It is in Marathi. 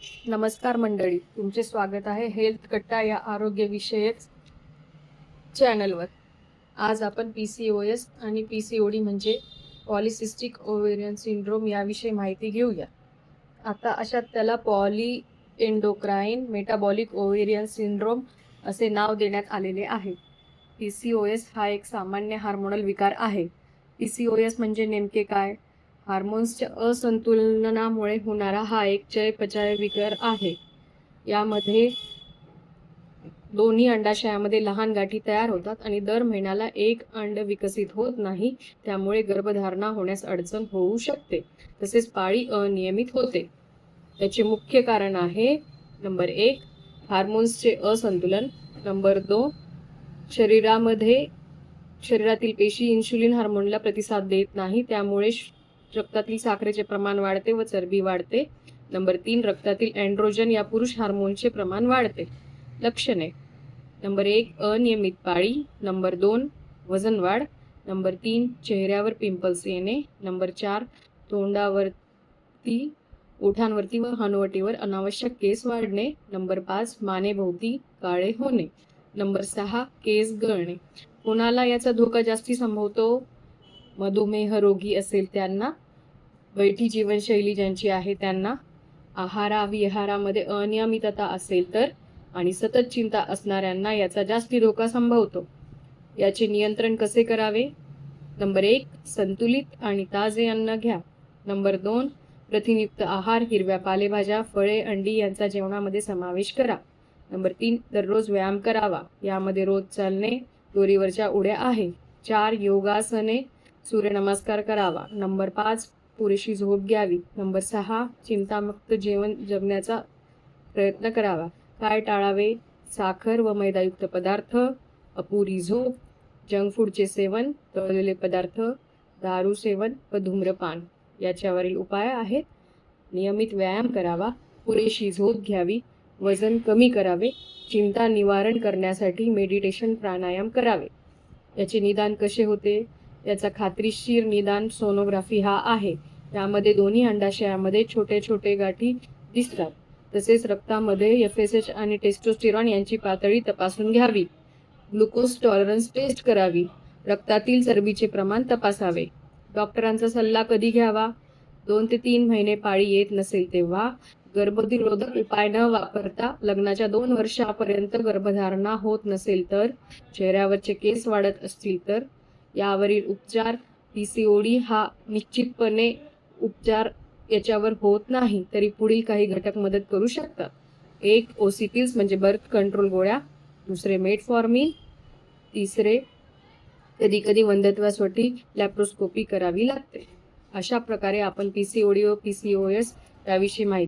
नमस्कार मंडळी, तुमचे स्वागत आहे हेल्थ कट्टा या आरोग्यविषयक चॅनलवर। आज आपण PCOS आणि PCOD म्हणजे पॉलिसिस्टिक ओव्हेरियन सिंड्रोम याविषयी माहिती घेऊया। आता अशात त्याला poly endocrine metabolic ovarian syndrome असे नाव देण्यात आलेले आहे। PCOS हा एक सामान्य हार्मोनल विकार आहे। PCOS म्हणजे नेमके काय? हार्मोन्सच्या असंतुलनामुळे होणारा हा एक चयापचय विकार आहे। यामध्ये दोन्ही अंडाशयामध्ये लहान गाठी तयार होतात आणि दर महिन्याला एक अंड विकसित होत नाही, त्यामुळे गर्भधारणा होण्यास अडचण होऊ शकते। तसेच पाळी अनियमित होते। त्याचे मुख्य कारण आहे नंबर 1 हार्मोन्सचे असंतुलन, नंबर 2 शरीरातील पेशी इन्शुलिन हार्मोनला प्रतिसाद देत नाही, त्यामुळे रक्तातील साखरेचे प्रमाण वाढते व चरबी वाढते, नंबर 3 रक्तातील एंड्रोजन या पुरुष हार्मोनचे प्रमाण वाढते। लक्षणे नंबर 1 अनियमित पाळी, नंबर 2 वजन वाढ, नंबर 3 चेहऱ्यावर पिंपल्स येणे, नंबर 4 तोंडावरती ओठांवरती व हनुवटीवर अनावश्यक केस वाढणे, नंबर 5 मानेभोवती काळे होणे, नंबर 6 केस गळणे। कोणाला याचा धोका जास्ती संभवतो? मधुमेह रोगी असेल त्यांना, बैठी जीवनशैली ज्यांची आहे त्यांना, आहार-विहारामध्ये अनियमितता असेल तर, आणि सतत चिंता असणाऱ्यांना याचा जास्ती धोका संभवतो। याचे नियंत्रण कसे करावे? नंबर 1 संतुलित आणि ताजे अन्न घ्या, नंबर 2 प्रथिनयुक्त आहार, हिरव्या पालेभाज्या, फळे, अंडी यांचा जेवणामध्ये समावेश करा, नंबर 3 दररोज व्यायाम करावा, यामध्ये रोज चालणे, दोरीवरच्या उड्या आहे, 4 योगासने, सूर्यनमस्कार करावा, नंबर 5 पुरेशी झोप घ्यावी, नंबर 6 चिंतामुक्त जीवन जगण्याचा प्रयत्न करावा। काय टाळावे? साखर व मैदायुक्त पदार्थ, अपुरी झोप, जंक फूडचे सेवन, तळलेले पदार्थ, दारू सेवन व धूम्रपान। याच्यावरील उपाय आहेत नियमित व्यायाम करावा, पुरेशी झोप घ्यावी, वजन कमी करावे, चिंता निवारण करण्यासाठी मेडिटेशन प्राणायाम करावे। याचे निदान कसे होते? याचा खात्रीशीर निदान सोनोग्राफी हा आहे। यामध्ये दोन्ही अंडाशयामध्ये छोटे छोटे गाठी दिसतात। तसेच रक्तामध्ये FSH आणि टेस्टोस्टेरॉन यांची पातळी तपासून घ्यावी, ग्लुकोज टॉलरन्स टेस्ट करावी, रक्तातील चरबीचे प्रमाण तपासावे। डॉक्टरांचा सल्ला कधी घ्यावा? 2 ते 3 महिने पाळी येत नसेल तेव्हा, गर्भनिरोधक उपाय न वापरता लग्नाच्या 2 वर्षापर्यंत गर्भधारणा होत नसेल तर, चेहऱ्यावरचे केस वाढत असतील तर, यावरील उपचार PCOD हा निश्चितपणे उपचार याच्यावर होत नाही, तरी पुढील काही घटक मदत करू शकतात। 1 ओसिपिल्स म्हणजे बर्थ कंट्रोल गोळ्या, दुसरे मेटफॉर्मिन, तिसरे कधी कधी वंध्यत्वासाठी लॅप्रोस्कोपी करावी लागते। अशा प्रकारे आपण PCOD व PCOS याविषयी माहिती